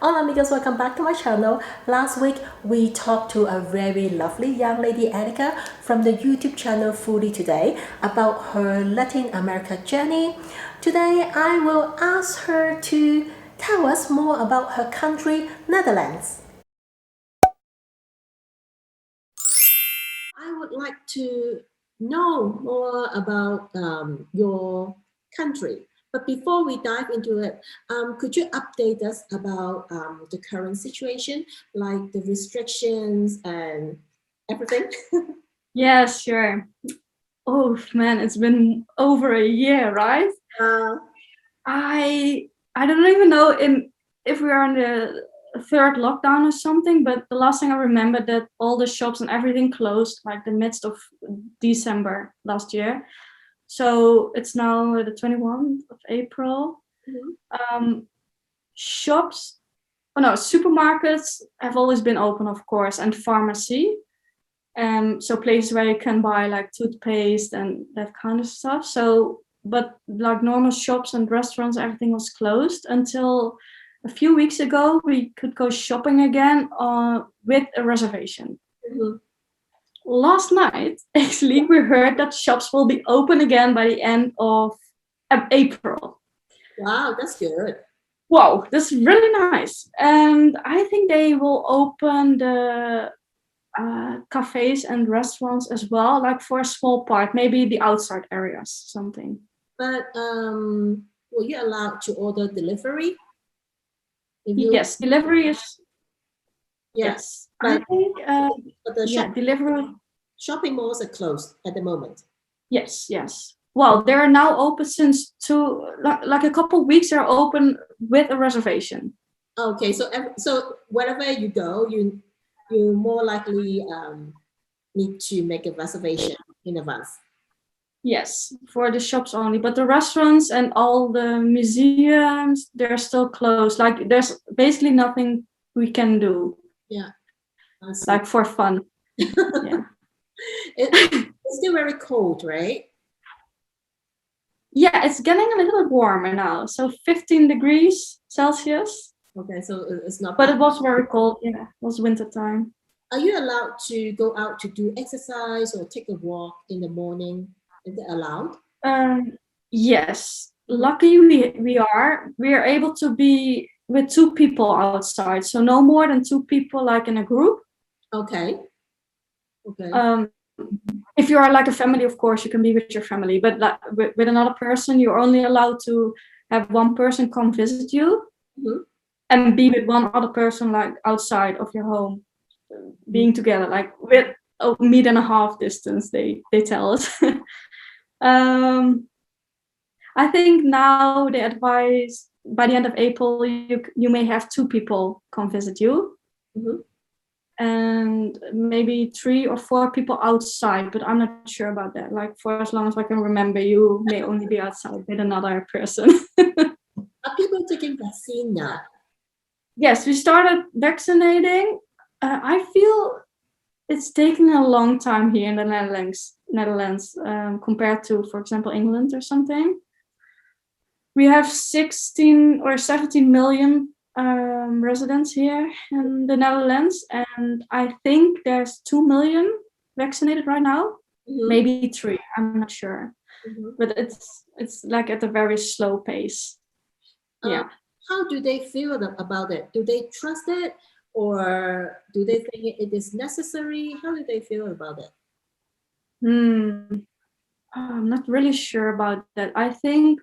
Hola amigos, welcome back to my channel. Last week we talked to a very lovely young lady, Elleke, from the YouTube channel Fully Today about her Latin America journey. Today I will ask her to tell us more about her country, Netherlands. I would like to know more about your country. But before we dive into it, could you update us about the current situation, like the restrictions and everything? Yeah, sure. Oh man, it's been over a year, right? Uh, I don't even know if we are in the third lockdown or something, but the last thing I remember that all the shops and everything closed like the midst of December last year. So it's now the 21st of April. mhm. Um, shops, oh no, supermarkets have always been open, of course, and pharmacy. So places where you can buy like toothpaste and that kind of stuff. So, but like normal shops and restaurants, everything was closed until a few weeks ago. We could go shopping again with a reservation. Mhm. Last night, actually, we heard that shops will be open again by the end of April. Wow, that's good. Wow, that's really nice. And I think they will open the cafes and restaurants as well, like for a small part, maybe the outside areas, something. But were you allowed to order delivery? If you, Yes, delivery is, yeah, yes. I but, think, but the yeah, delivery, shopping malls are closed at the moment. yes, yes. Well, they're now open since like a couple of weeks. They're open with a reservation. Okay, so so wherever you go, you more likely need to make a reservation in advance. Yes, for the shops only, but the restaurants and all the museums, they're still closed. Like there's basically nothing we can do, Yeah, I see. like for fun. Yeah. It's still very cold, right? Yeah, it's getting a little bit warmer now. So 15 degrees Celsius. Okay, so it's not But bad. it was very cold. Yeah, it was winter time. Are you allowed to go out to do exercise or take a walk in the morning? Is it allowed? Um, yes. Mhm. Lucky we are able to be with two people outside. So no more than two people like in a group. Okay, okay. Um, if you are like a family, of course, you can be with your family. But like with another person, you're only allowed to have one person come visit you Mhm. and be with one other person like outside of your home, Mhm. being together like with a meter and a half distance, they tell us. um I think now they advise by the end of April you may have two people come visit you Mhm. and maybe three or four people outside, but I'm not sure about that. Like for as long as I can remember, you may only be outside with another person. Are people taking vaccine now? Yes, we started vaccinating. I feel it's taking a long time here in the Netherlands, compared to, for example, England or something. We have 16 or 17 million residents here in the Netherlands, and I think there's 2 million vaccinated right now, Mhm. maybe three. I'm not sure, Mhm. but it's like at a very slow pace. Uh, Yeah. how do they feel about it? Do they trust it, or do they think it is necessary? How do they feel about it? Hmm. I'm not really sure about that. I think,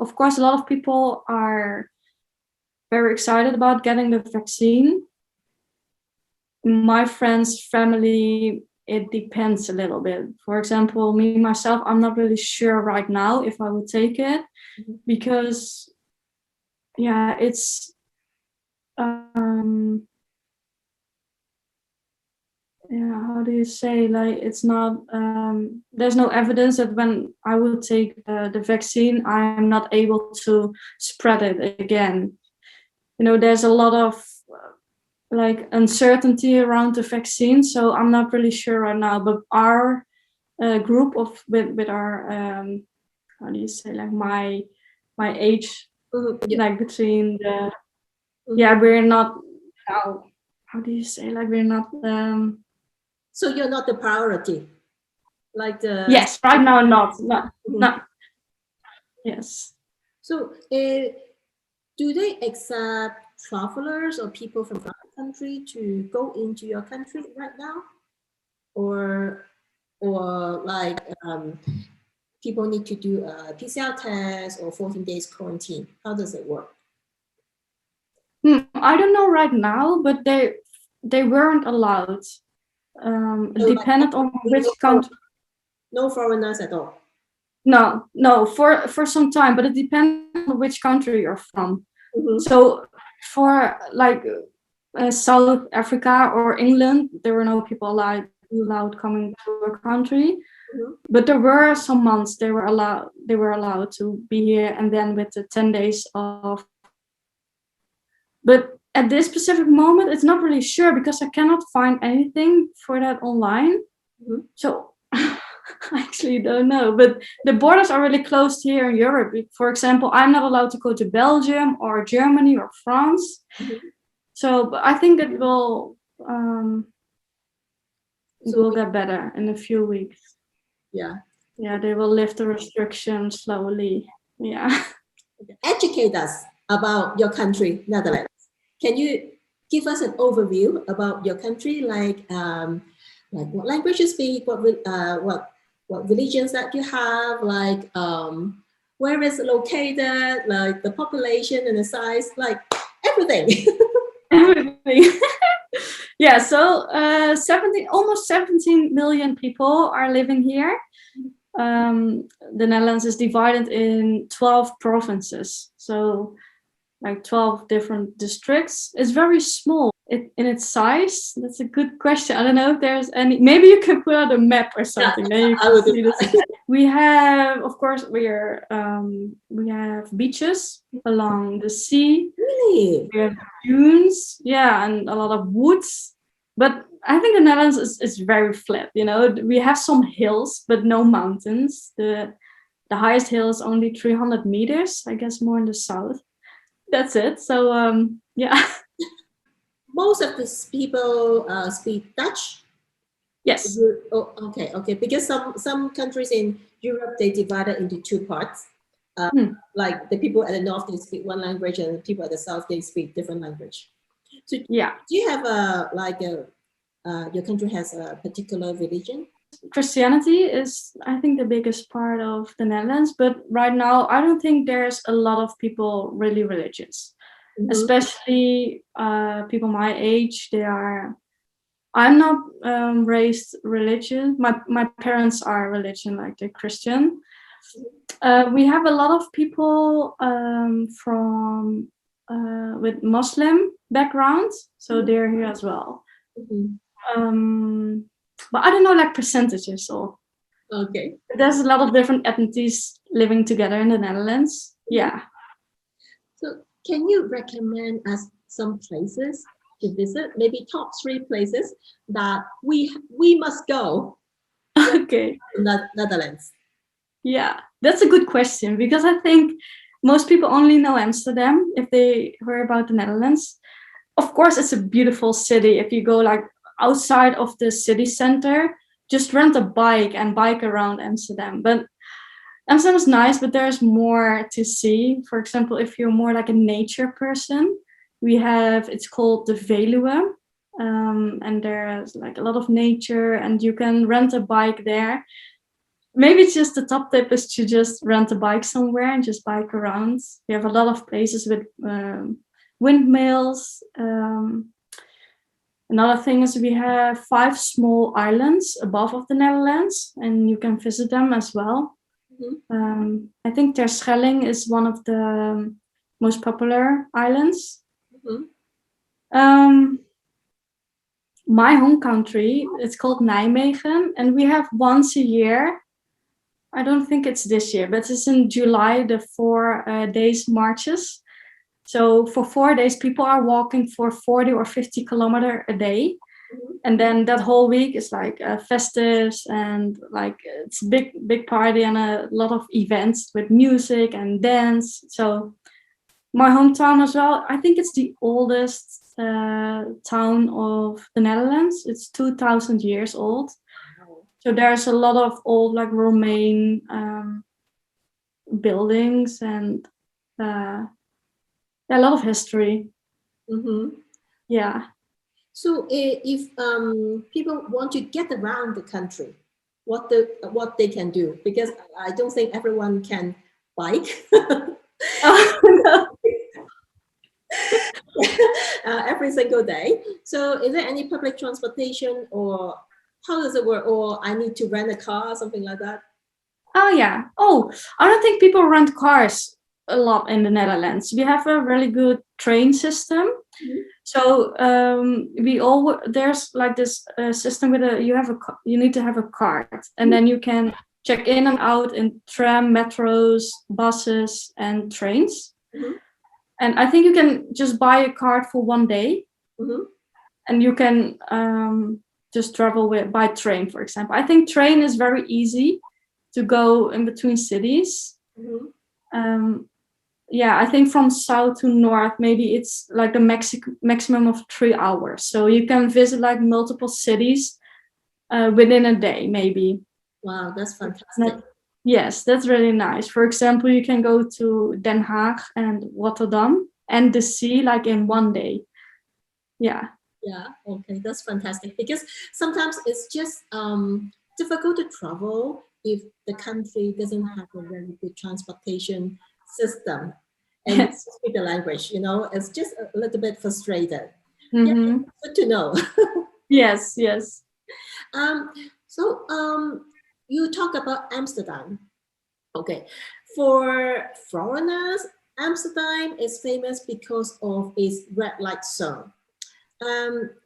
of course, a lot of people are very excited about getting the vaccine. My friends, family, it depends a little bit. For example, me myself, I'm not really sure right now if I would take it Mhm. because, yeah, it's um, yeah, how do you say, like it's not there's no evidence that when I would take the vaccine, I'm not able to spread it again. There's a lot of like uncertainty around the vaccine, so I'm not really sure right now. But our group of with our how do you say, like my age, Mhm. Yeah. like between the Yeah, we're not. How do you say? Like we're not. So you're not the priority, like the. Yes, right now not. Mhm. Not. Yes. So, do they accept travelers or people from other country to go into your country right now, or like people need to do a PCR test or 14 days quarantine? How does it work? I don't know right now, but they weren't allowed. It So like depended on which country. no foreigners at all. No, for some time, but it depends on which country you're from. Mhm. So for like South Africa or England, there were no people allowed coming to a country. Mhm. But there were some months they were allowed to be here, and then with the 10 days of. But at this specific moment, it's not really sure because I cannot find anything for that online. Mhm. So I actually don't know. But the borders are really closed here in Europe. For example, I'm not allowed to go to Belgium or Germany or France. Mhm. So but I think it So will get better in a few weeks. yeah, Yeah, they will lift the restrictions slowly. Yeah. educate us about your country, Netherlands. Can you give us an overview about your country, like what language you speak, what religions that you have, like where is it located, like the population and the size, like everything. Everything. Yeah, so 17 million people are living here. The Netherlands is divided in 12 provinces, so like 12 different districts. It's very small in its size. That's a good question. I don't know if there's any. Maybe you can put out a map or something. Then you I can would do see this. We have, of course, we have beaches along the sea. really. We have dunes, yeah, and a lot of woods. But I think the Netherlands is very flat. We have some hills, but no mountains. The highest hill is only 300 meters, I guess, more in the south. That's it. So yeah. Most of these people speak Dutch. Yes. Oh, okay. Because some countries in Europe they divided into two parts. Like the people at the north they speak one language, and the people at the south they speak different language. So, Yeah. do you have your country has a particular religion? Christianity is, I think, the biggest part of the Netherlands. But right now, I don't think there's a lot of people really religious, especially people my age. I'm not raised religion. My parents are religion, like they're Christian. We have a lot of people from with Muslim backgrounds, so they're here as well. But I don't know, like percentages or. Okay. There's a lot of different ethnicities living together in the Netherlands. Yeah. So, can you recommend us some places to visit? Maybe top 3 places that we must go Okay. in the Netherlands. Yeah, that's a good question because I think most people only know Amsterdam if they hear about the Netherlands. Of course, it's a beautiful city. If you go like outside of the city center, just rent a bike and bike around Amsterdam. But Amsterdam is nice, but there's more to see. For example, if you're more like a nature person, it's called the Veluwe. And there's like a lot of nature and you can rent a bike there. Maybe it's just the top tip is to just rent a bike somewhere and just bike around. We have a lot of places with windmills. Another thing is we have 5 small islands above of the Netherlands, and you can visit them as well. I think Terschelling is one of the most popular islands. My home country, it's called Nijmegen, and we have once a year. I don't think it's this year, but it's in July, the 4 days marches. So for 4 days, people are walking for 40 or 50 kilometers a day. And then that whole week is like festives and like it's a big party and a lot of events with music and dance. So my hometown as well. I think it's the oldest town of the Netherlands. It's 2,000 years old. So there's a lot of old, like Roman buildings and a lot of history. Mm-hmm. Yeah. So if people want to get around the country, what they can do? Because I don't think everyone can bike every single day. So is there any public transportation, or how does it work? Or I need to rent a car, something like that? Oh yeah. Oh, I don't think people rent cars a lot in the Netherlands. We have a really good train system. Mhm. So there's like this system with you need to have a card, and then you can check in and out in tram, metros, buses, and trains. Mhm. And I think you can just buy a card for one day, Mhm. and you can just travel by train, for example. I think train is very easy to go in between cities. Mhm. Yeah, I think from south to north, maybe it's like the maximum of 3 hours. So you can visit like multiple cities within a day, maybe. Wow, that's fantastic. Yes, that's really nice. For example, you can go to Den Haag and Rotterdam and the sea like in one day. Yeah. Yeah, okay, that's fantastic. Because sometimes it's just difficult to travel if the country doesn't have a very good transportation system and you Yes. speak the language, it's just a little bit frustrated. Yeah, Mm-hmm. good to know. Yes, yes. um, so you talk about Amsterdam. Okay, for foreigners, Amsterdam is famous because of its red light zone.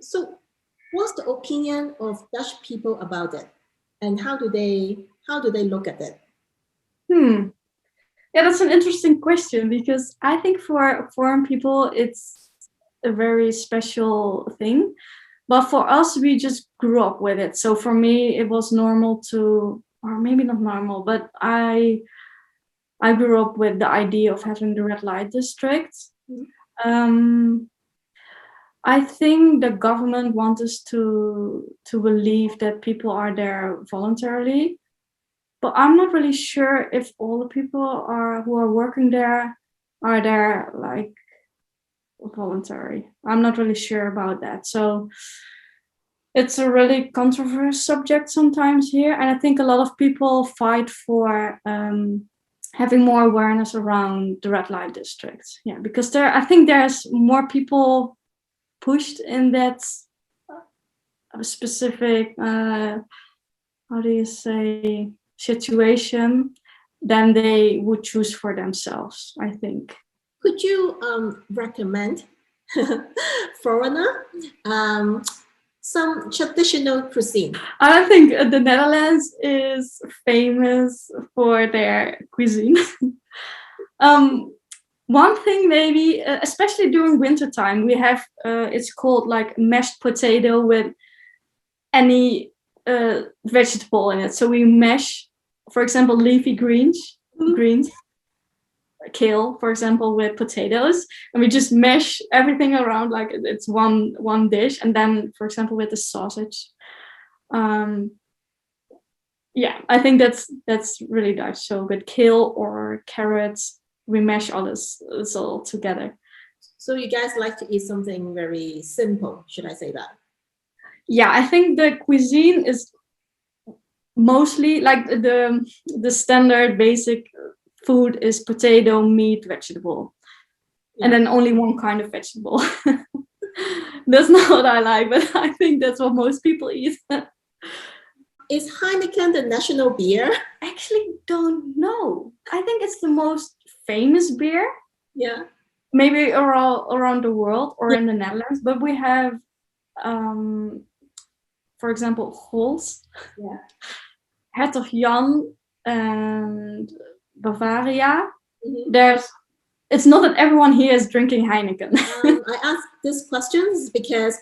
So what's the opinion of Dutch people about it, and how do they look at it? Hmm. Yeah, that's an interesting question because I think for foreign people it's a very special thing. But for us, we just grew up with it. So for me, it was normal to, or maybe not normal, but I grew up with the idea of having the red light district. Mhm. Um, I think the government wants us to believe that people are there voluntarily, but I'm not really sure if all the people who are working there are there like voluntary. I'm not really sure about that. So it's a really controversial subject sometimes here, and I think a lot of people fight for having more awareness around the red light districts. Yeah, because I think there's more people pushed in that specific how do you say situation than they would choose for themselves, I think. Could you recommend foreigner some traditional cuisine? I think the Netherlands is famous for their cuisine. um, One thing maybe, especially during winter time, we have it's called like mashed potato with any vegetable in it. So we mash, for example, leafy greens, kale, for example, with potatoes, and we just mash everything around like it's one dish. And then, for example, with the sausage, um, yeah, I think that's really Dutch. So with kale or carrots, we mash this all together. So you guys like to eat something very simple, should I say that? Yeah, I think the cuisine is mostly like the standard basic food is potato, meat, vegetable, and Yeah. then only one kind of vegetable. That's not what I like, but I think that's what most people eat. Is Heineken the national beer? Actually, don't know. I think it's the most famous beer, Yeah. maybe around the world or Yeah. in the Netherlands. But we have, for example, Gols, Yeah. Hertog Jan, and Bavaria. Mhm. It's not that everyone here is drinking Heineken. I ask these questions because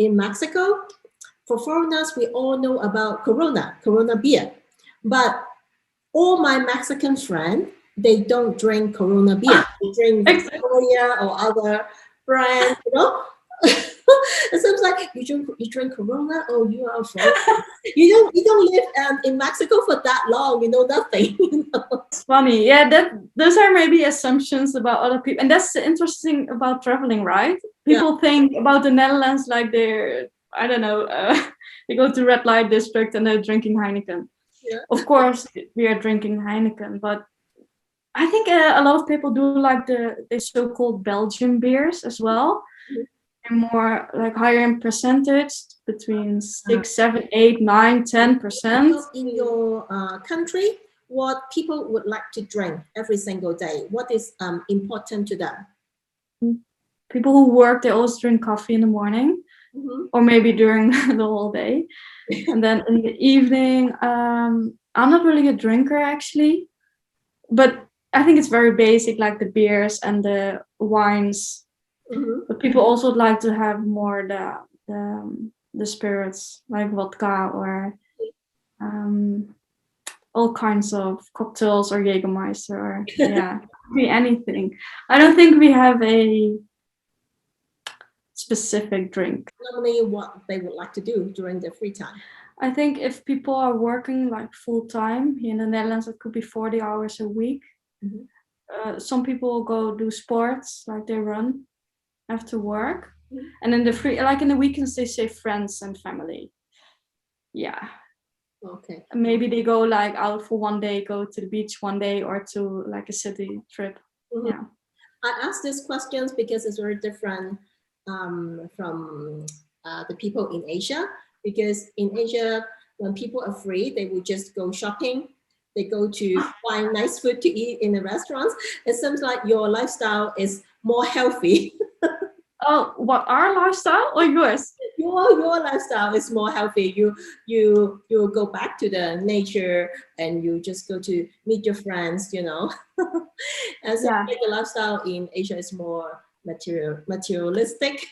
in Mexico, for foreigners, we all know about Corona beer, but all my Mexican friends they don't drink Corona beer. They drink Exactly. Victoria or other brands, you know. It seems like you drink Corona. Oh, you are from you don't live in Mexico for that long. You know nothing. You know? It's funny. Yeah, those are maybe assumptions about other people. And that's the interesting about traveling, right? Yeah, People think about the Netherlands like they're, I don't know, they go to red light district and they're drinking Heineken. yeah. Of course, we are drinking Heineken, but I think a lot of people do like the so-called Belgian beers as well. They're more like higher in percentage, between 6, 7, 8, 9, 10%. So in your country, what people would like to drink every single day? What is important to them? People who work, they always drink coffee in the morning, or maybe during the whole day. And then in the evening, I'm not really a drinker actually, but I think it's very basic, like the beers and the wines. But people also like to have more the spirits, like vodka or all kinds of cocktails or Jägermeister, or yeah, could be anything. I don't think we have a specific drink. Normally, what they would like to do during their free time. I think if people are working like full time here in the Netherlands, it could be 40 hours a week. Some people go do sports, like they run after work. And in the free, like in the weekends, they say friends and family. Yeah. Okay. Maybe they go like out for one day, go to the beach one day, or to like a city trip. Yeah. I ask these questions because it's very different from the people in Asia. Because in Asia, when people are free, they will just go shopping. They go to find nice food to eat in the restaurants. It seems like your lifestyle is more healthy. Oh, what, our lifestyle or yours? Your lifestyle is more healthy. You go back to the nature and you just go to meet your friends, you know. And so Yeah. the lifestyle in Asia is more materialistic.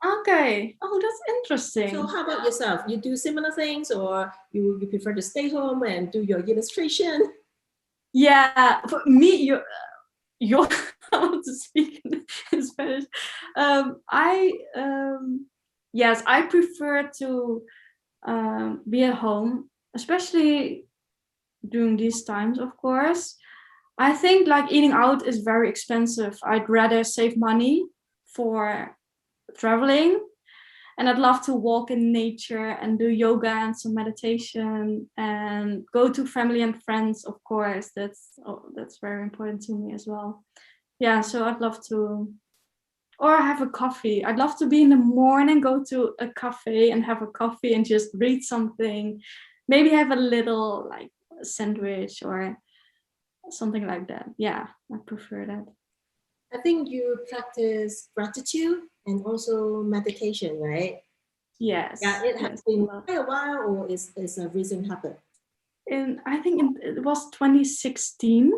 Okay. Oh, that's interesting. So how about yourself? You do similar things, or you prefer to stay home and do your illustration? Yeah, for me, you I want to speak in Spanish. Yes, I prefer to be at home, especially during these times, of course. I think like eating out is very expensive. I'd rather save money for traveling, and I'd love to walk in nature and do yoga and some meditation and go to family and friends, of course. That's very important to me as well. Yeah, so I'd love to, or have a coffee. I'd love to be in the morning, go to a cafe and have a coffee and just read something. Maybe have a little like sandwich or something like that. Yeah, I prefer that. I think you practice gratitude and also meditation, right? Yes. Yeah, it has Yes. been quite a while, or is a recent habit? I think it was 2016.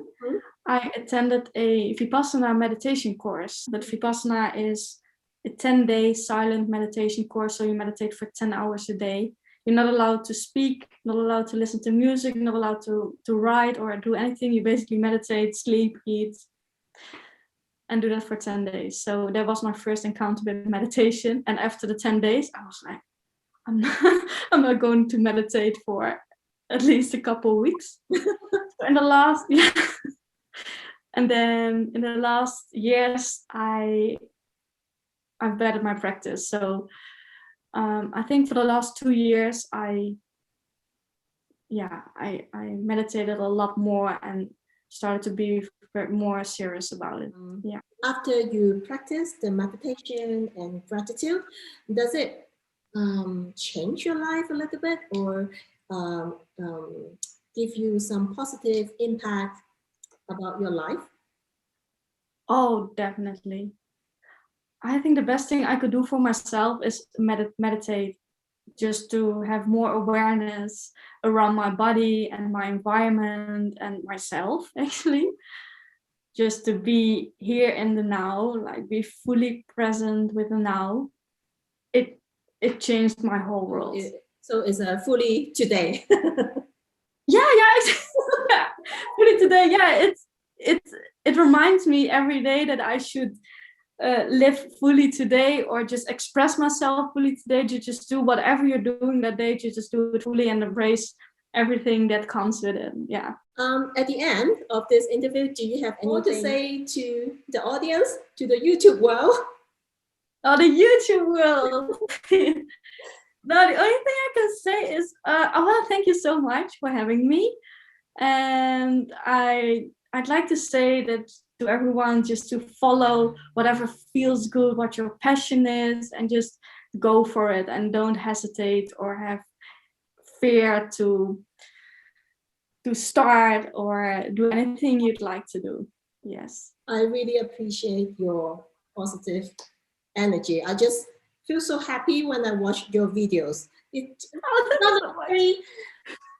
I attended a Vipassana meditation course. But Vipassana is a 10-day silent meditation course. So you meditate for 10 hours a day. You're not allowed to speak, not allowed to listen to music, not allowed to write or do anything. You basically meditate, sleep, eat, and do that for 10 days. So that was my first encounter with meditation. And after the 10 days, I was like, I'm not going to meditate for at least a couple of weeks. So in the last, yeah. And then in the last years, I've bettered my practice. So I think for the last 2 years, I meditated a lot more and started to be more serious about it. Yeah. After you practice the meditation and gratitude, does it change your life a little bit, or give you some positive impact about your life? Oh, definitely. I think the best thing I could do for myself is meditate, just to have more awareness around my body and my environment and myself, actually. Just to be here in the now, like be fully present with the now. It changed my whole world. So it's a fully today. Yeah, fully today. Yeah, it reminds me every day that I should live fully today, or just express myself fully today, to just do whatever you're doing that day, to just do it fully and embrace everything that comes with it. Yeah. At the end of this interview, do you have anything to say to the audience, to the YouTube world? Oh, the YouTube world. No, the only thing I can say is, I want to thank you so much for having me. And I'd like to say that to everyone, just to follow whatever feels good, what your passion is, and just go for it, and don't hesitate or have fear to start or do anything you'd like to do. Yes. I really appreciate your positive energy. I just feel so happy when I watch your videos. It's very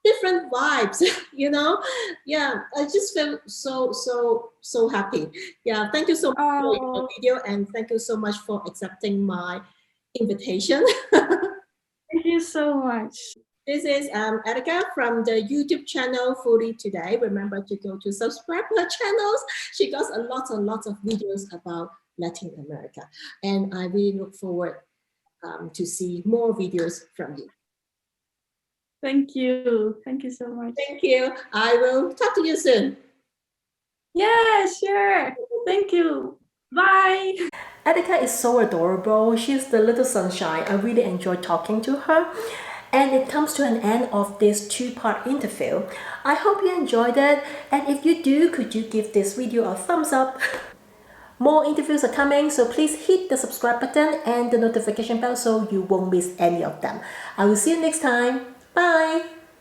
different vibes, you know. Yeah, I just feel so happy. Yeah, thank you so much for your video, and thank you so much for accepting my invitation. Thank you so much. This is Elleke from the YouTube channel Fully Today. Remember to go to subscribe her channels. She does a lot of videos about Latin America, and I really look forward to see more videos from you. Thank you. Thank you so much. Thank you. I will talk to you soon. Yeah, sure. Thank you. Bye. Elleke is so adorable. She's the little sunshine. I really enjoy talking to her. And it comes to an end of this two-part interview. I hope you enjoyed it. And if you do, could you give this video a thumbs up? More interviews are coming, so please hit the subscribe button and the notification bell so you won't miss any of them. I will see you next time. Bye!